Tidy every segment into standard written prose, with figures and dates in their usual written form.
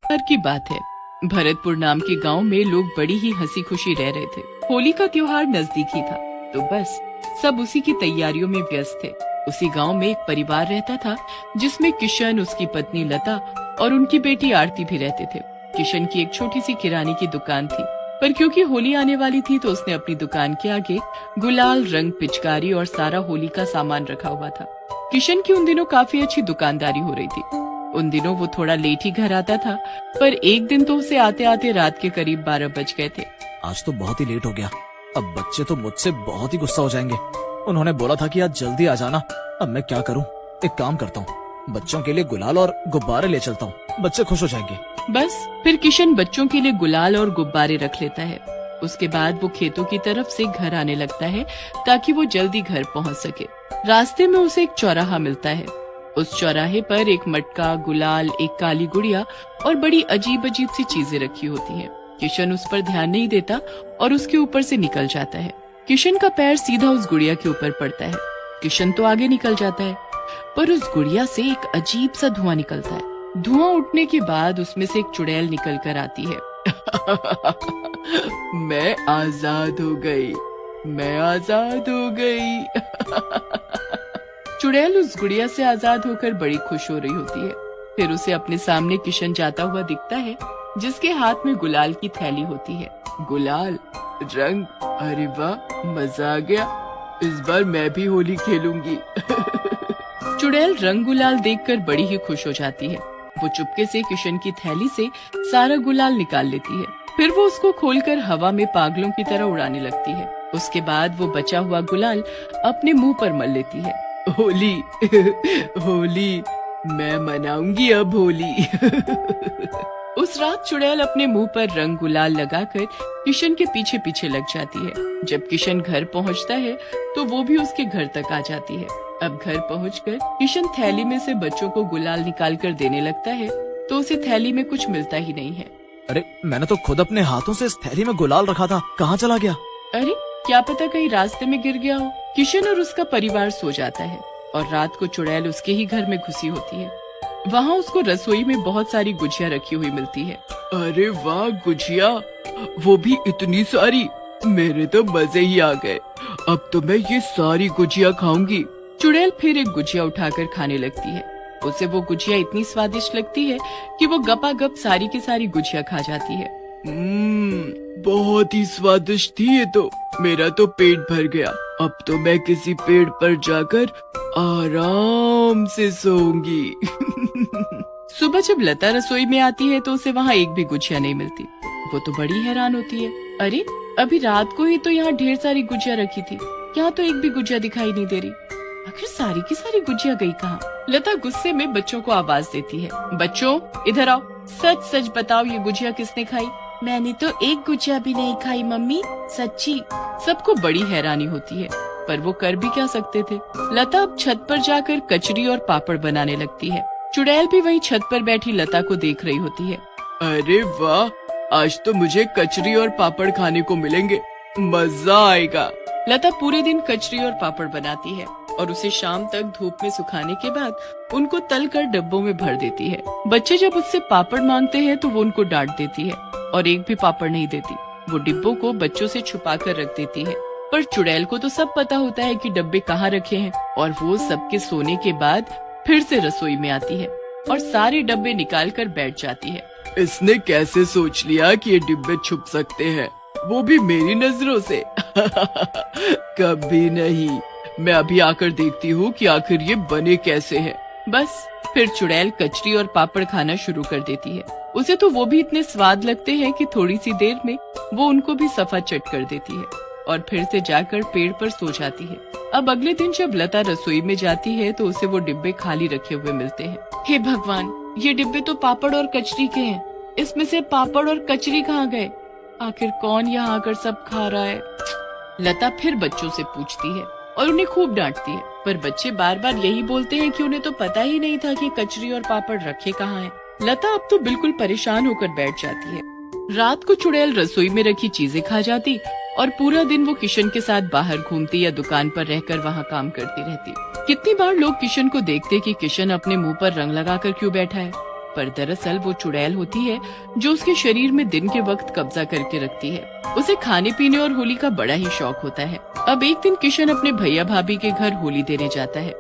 बार की बात है, भरतपुर नाम के गांव में लोग बड़ी ही हंसी खुशी रह रहे थे। होली का त्योहार नजदीक ही था, तो बस सब उसी की तैयारियों में व्यस्त थे। उसी गांव में एक परिवार रहता था जिसमें किशन, उसकी पत्नी लता और उनकी बेटी आरती भी रहते थे। किशन की एक छोटी सी किराने की दुकान थी, पर क्योंकि होली आने वाली थी तो उसने अपनी दुकान के आगे गुलाल, रंग, पिचकारी और सारा होली का सामान रखा हुआ था। किशन की उन दिनों काफी अच्छी दुकानदारी हो रही थी। उन दिनों वो थोड़ा लेट ही घर आता था, पर एक दिन तो उसे आते आते रात के करीब 12 बज गए थे। आज तो बहुत ही लेट हो गया। अब बच्चे तो मुझसे बहुत ही गुस्सा हो जाएंगे। उन्होंने बोला था कि आज जल्दी आ जाना। अब मैं क्या करूं? एक काम करता हूं, बच्चों के लिए गुलाल और गुब्बारे ले चलता हूं, बच्चे खुश हो जाएंगे। बस फिर किशन बच्चों के लिए गुलाल और गुब्बारे रख लेता है। उसके बाद वो खेतों की तरफ से घर आने लगता है ताकि वो जल्दी घर पहुंच सके। रास्ते में उसे एक चौराहा मिलता है। उस चौराहे पर एक मटका, गुलाल, एक काली गुड़िया और बड़ी अजीब अजीब सी चीजें रखी होती हैं। किशन उस पर ध्यान नहीं देता और उसके ऊपर से निकल जाता है। किशन का पैर सीधा उस गुड़िया के ऊपर पड़ता है। किशन तो आगे निकल जाता है, पर उस गुड़िया से एक अजीब सा धुआं निकलता है। धुआं उठने के बाद उसमें से एक चुड़ैल निकल कर आती है। मैं आजाद हो गई, मैं आजाद हो गई। चुड़ैल उस गुड़िया से आजाद होकर बड़ी खुश हो रही होती है। फिर उसे अपने सामने किशन जाता हुआ दिखता है, जिसके हाथ में गुलाल की थैली होती है। गुलाल, रंग, अरे वाह, मजा आ गया। इस बार मैं भी होली खेलूंगी। चुड़ैल रंग गुलाल देखकर बड़ी ही खुश हो जाती है। वो चुपके से किशन की थैली से सारा गुलाल निकाल लेती है। फिर वो उसको खोलकर हवा में पागलों की तरह उड़ाने लगती है। उसके बाद वो बचा हुआ गुलाल अपने मुंह पर मल लेती है। होली, होली, मैं मनाऊंगी अब होली। उस रात चुड़ैल अपने मुंह पर रंग गुलाल लगाकर किशन के पीछे पीछे लग जाती है। जब किशन घर पहुंचता है तो वो भी उसके घर तक आ जाती है। अब घर पहुंचकर किशन थैली में से बच्चों को गुलाल निकाल कर देने लगता है, तो उसे थैली में कुछ मिलता ही नहीं है। अरे, मैंने तो खुद अपने हाथों से इस थैली में गुलाल रखा था, कहाँ चला गया? अरे, क्या पता कहीं रास्ते में गिर गया हो। किशन और उसका परिवार सो जाता है और रात को चुड़ैल उसके ही घर में घुसी होती है। वहाँ उसको रसोई में बहुत सारी गुजिया रखी हुई मिलती है। अरे वाह, गुजिया, वो भी इतनी सारी, मेरे तो मजे ही आ गए। अब तो मैं ये सारी गुजिया खाऊंगी। चुड़ैल फिर एक गुजिया उठाकर खाने लगती है। उसे वो गुजिया इतनी स्वादिष्ट लगती है कि वो गपागप सारी की सारी गुजिया खा जाती है। बहुत ही स्वादिष्ट थी ये तो, मेरा तो पेट भर गया। अब तो मैं किसी पेड़ पर जाकर आराम से सोऊंगी। सुबह जब लता रसोई में आती है तो उसे वहाँ एक भी गुजिया नहीं मिलती। वो तो बड़ी हैरान होती है। अरे, अभी रात को ही तो यहाँ ढेर सारी गुजिया रखी थी, यहाँ तो एक भी गुजिया दिखाई नहीं दे रही। आखिर सारी की सारी गुजिया गई कहाँ? लता गुस्से में बच्चों को आवाज देती है। बच्चों, इधर आओ, सच सच बताओ, ये गुजिया किसने खाई? मैंने तो एक गुजिया भी नहीं खाई मम्मी, सच्ची। सबको बड़ी हैरानी होती है, पर वो कर भी क्या सकते थे। लता अब छत पर जाकर कचरी और पापड़ बनाने लगती है। चुड़ैल भी वहीं छत पर बैठी लता को देख रही होती है। अरे वाह, आज तो मुझे कचरी और पापड़ खाने को मिलेंगे, मजा आएगा। लता पूरे दिन कचरी और पापड़ बनाती है और उसे शाम तक धूप में सुखाने के बाद उनको तल कर डब्बों में भर देती है। बच्चे जब उससे पापड़ मांगते हैं तो वो उनको डांट देती है और एक भी पापड़ नहीं देती। वो डिब्बों को बच्चों से छुपा कर रख देती है, पर चुड़ैल को तो सब पता होता है कि डब्बे कहाँ रखे हैं और वो सबके सोने के बाद फिर से रसोई में आती है और सारे डब्बे निकाल कर बैठ जाती है। इसने कैसे सोच लिया कि ये डिब्बे छुप सकते हैं, वो भी मेरी नजरों से? कभी नहीं, मैं अभी आकर देखती हूँ कि आखिर ये बने कैसे हैं। बस फिर चुड़ैल कचरी और पापड़ खाना शुरू कर देती है। उसे तो वो भी इतने स्वाद लगते हैं कि थोड़ी सी देर में वो उनको भी सफा चट कर देती है और फिर से जाकर पेड़ पर सो जाती है। अब अगले दिन जब लता रसोई में जाती है तो उसे वो डिब्बे खाली रखे हुए मिलते हैं। हे भगवान, ये डिब्बे तो पापड़ और कचरी के हैं, इसमें से पापड़ और कचरी कहाँ गए? आखिर कौन यहाँ आकर सब खा रहा है? लता फिर बच्चों से पूछती है और उन्हें खूब डांटती है, पर बच्चे बार बार यही बोलते हैं कि उन्हें तो पता ही नहीं था कि कचरी और पापड़ रखे कहाँ हैं। लता अब तो बिल्कुल परेशान होकर बैठ जाती है। रात को चुड़ैल रसोई में रखी चीजें खा जाती और पूरा दिन वो किशन के साथ बाहर घूमती या दुकान पर रहकर वहाँ काम करती रहती। कितनी बार लोग किशन को देखते कि किशन अपने मुंह पर रंग लगाकर क्यों बैठा है। पर दरअसल वो चुड़ैल होती है जो उसके शरीर में दिन के वक्त कब्जा करके रखती है। उसे खाने पीने और होली का बड़ा ही शौक होता है। अब एक दिन किशन अपने भैया भाभी के घर होली देने जाता है।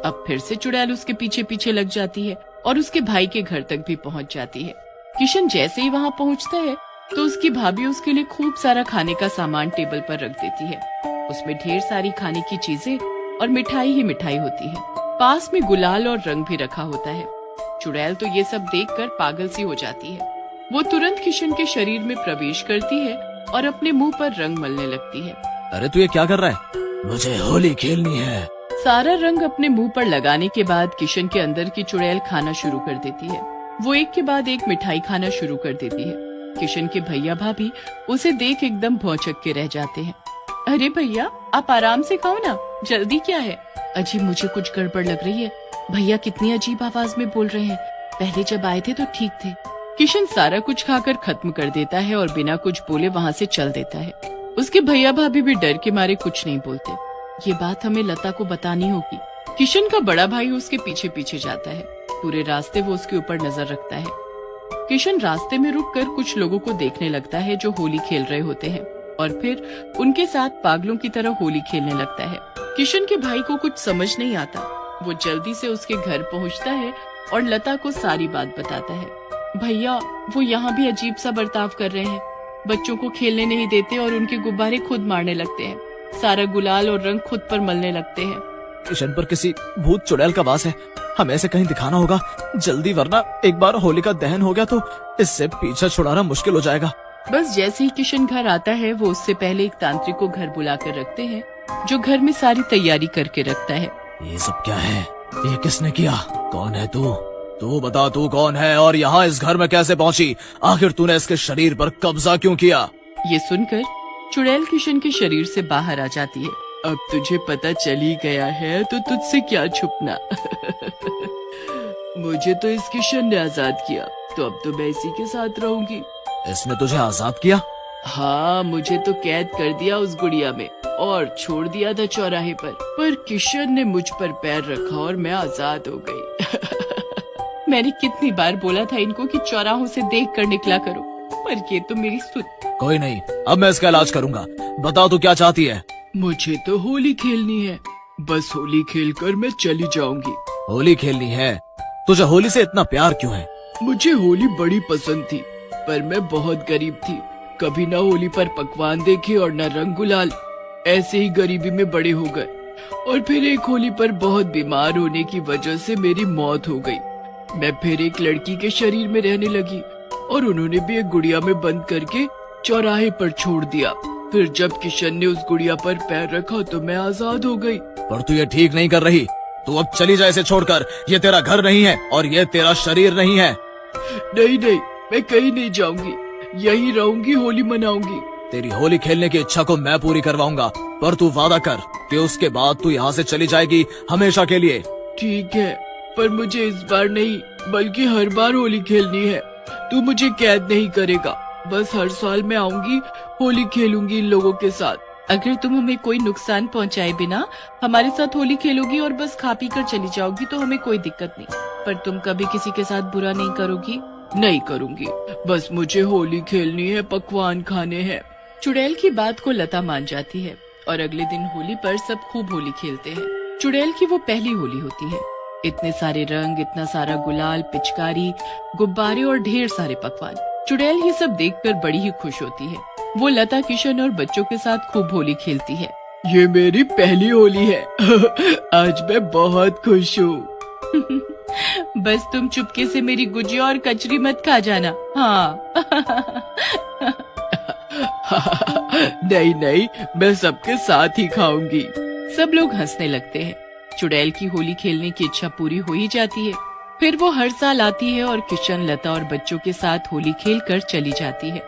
अब फिर से चुड़ैल उसके पीछे पीछे लग जाती है और उसके भाई के घर तक भी पहुंच जाती है। किशन जैसे ही वहां पहुंचता है तो उसकी भाभी उसके लिए खूब सारा खाने का सामान टेबल पर रख देती है। उसमें ढेर सारी खाने की चीजें और मिठाई ही मिठाई होती है। पास में गुलाल और रंग भी रखा होता है। चुड़ैल तो ये सब देखकर पागल सी हो जाती है। वो तुरंत किशन के शरीर में प्रवेश करती है और अपने मुंह पर रंग मलने लगती है। अरे तू ये क्या कर रहा है? मुझे होली खेलनी है। सारा रंग अपने मुंह पर लगाने के बाद किशन के अंदर की चुड़ैल खाना शुरू कर देती है। वो एक के बाद एक मिठाई खाना शुरू कर देती है। किशन के भैया भाभी उसे देख एकदम भौचक के रह जाते हैं। अरे भैया, आप आराम से खाओ ना, जल्दी क्या है? अजी, मुझे कुछ गड़बड़ लग रही है। भैया कितनी अजीब आवाज में बोल रहे हैं, पहले जब आए थे तो ठीक थे। किशन सारा कुछ खाकर खत्म कर देता है और बिना कुछ बोले वहाँ से चल देता है। उसके भैया भाभी भी डर के मारे कुछ नहीं बोलते। ये बात हमें लता को बतानी होगी। किशन का बड़ा भाई उसके पीछे पीछे जाता है। पूरे रास्ते वो उसके ऊपर नजर रखता है। किशन रास्ते में रुककर कुछ लोगों को देखने लगता है जो होली खेल रहे होते हैं और फिर उनके साथ पागलों की तरह होली खेलने लगता है। किशन के भाई को कुछ समझ नहीं आता। वो जल्दी से उसके घर पहुंचता है और लता को सारी बात बताता है। भैया, वो यहाँ भी अजीब सा बर्ताव कर रहे हैं। बच्चों को खेलने नहीं देते और उनके गुब्बारे खुद मारने लगते हैं। सारा गुलाल और रंग खुद पर मलने लगते हैं। किशन पर किसी भूत चुड़ैल का वास है। हमें ऐसे कहीं दिखाना होगा जल्दी, वरना एक बार होली का दहन हो गया तो इससे पीछा छुड़ाना मुश्किल हो जाएगा। बस जैसे ही किशन घर आता है वो उससे पहले एक तांत्रिक को घर बुलाकर रखते हैं जो घर में सारी तैयारी करके रखता है। ये सब क्या है? ये किसने किया? कौन है तू? तू बता, तू कौन है और यहाँ इस घर में कैसे पहुँची? आखिर तूने इसके शरीर पर कब्जा क्यों किया? ये सुनकर चुड़ैल किशन के शरीर से बाहर आ जाती है। अब तुझे पता चल ही गया है तो तुझसे क्या छुपना। मुझे तो इस किशन ने आजाद किया, तो अब तो मैं इसी के साथ रहूंगी। इसने तुझे आजाद किया? हाँ, मुझे तो कैद कर दिया उस गुड़िया में और छोड़ दिया था चौराहे पर किशन ने मुझ पर पैर रखा और मैं आजाद हो गई। मैंने कितनी बार बोला था इनको कि चौराहों से देख कर निकला करो, पर ये तो मेरी सुन। कोई नहीं, अब मैं इसका इलाज करूंगा। बता तू क्या चाहती है? मुझे तो होली खेलनी है, बस होली खेलकर मैं चली जाऊंगी। होली खेलनी है? तुझे होली से इतना प्यार क्यों है? मुझे होली बड़ी पसंद थी, पर मैं बहुत गरीब थी। कभी न होली पर पकवान देखे और न रंग गुलाल। ऐसे ही गरीबी में बड़े हो गए और फिर एक होली पर बहुत बीमार होने की वजह से मेरी मौत हो गई। मैं फिर एक लड़की के शरीर में रहने लगी और उन्होंने भी एक गुड़िया में बंद करके चौराहे पर छोड़ दिया। फिर जब किशन ने उस गुड़िया पर पैर रखा तो मैं आजाद हो गई। पर तू ये ठीक नहीं कर रही। तू अब चली जा इसे छोड़कर। ये तेरा घर नहीं है और ये तेरा शरीर नहीं है। नहीं नहीं, मैं कहीं नहीं जाऊंगी, यही रहूंगी, होली मनाऊंगी। तेरी होली खेलने की इच्छा को मैं पूरी करवाऊंगा, पर तू वादा कर कि उसके बाद तू यहाँ से चली जाएगी हमेशा के लिए। ठीक है, पर मुझे इस बार नहीं बल्कि हर बार होली खेलनी है। तू मुझे कैद नहीं करेगा, बस हर साल मैं आऊंगी, होली खेलूंगी इन लोगों के साथ। अगर तुम हमें कोई नुकसान पहुंचाए बिना हमारे साथ होली खेलोगी और बस खा पी कर चली जाओगी तो हमें कोई दिक्कत नहीं, पर तुम कभी किसी के साथ बुरा नहीं करोगी? नहीं करूंगी, बस मुझे होली खेलनी है, पकवान खाने हैं। चुड़ैल की बात को लता मान जाती है और अगले दिन होली पर सब खूब होली खेलते हैं। चुड़ैल की वो पहली होली होती है। इतने सारे रंग, इतना सारा गुलाल, पिचकारी, गुब्बारे और ढेर सारे पकवान। चुड़ैल ये सब देखकर बड़ी ही खुश होती है। वो लता, किशन और बच्चों के साथ खूब होली खेलती है। ये मेरी पहली होली है। आज मैं बहुत खुश हूँ। बस तुम चुपके से मेरी गुजिया और कचरी मत खा जाना। हाँ। नहीं नहीं, मैं सबके साथ ही खाऊंगी। सब लोग हंसने लगते हैं। चुड़ैल की होली खेलने की इच्छा पूरी हो ही जाती है। फिर वो हर साल आती है और किशन, लता और बच्चों के साथ होली खेलकर चली जाती है।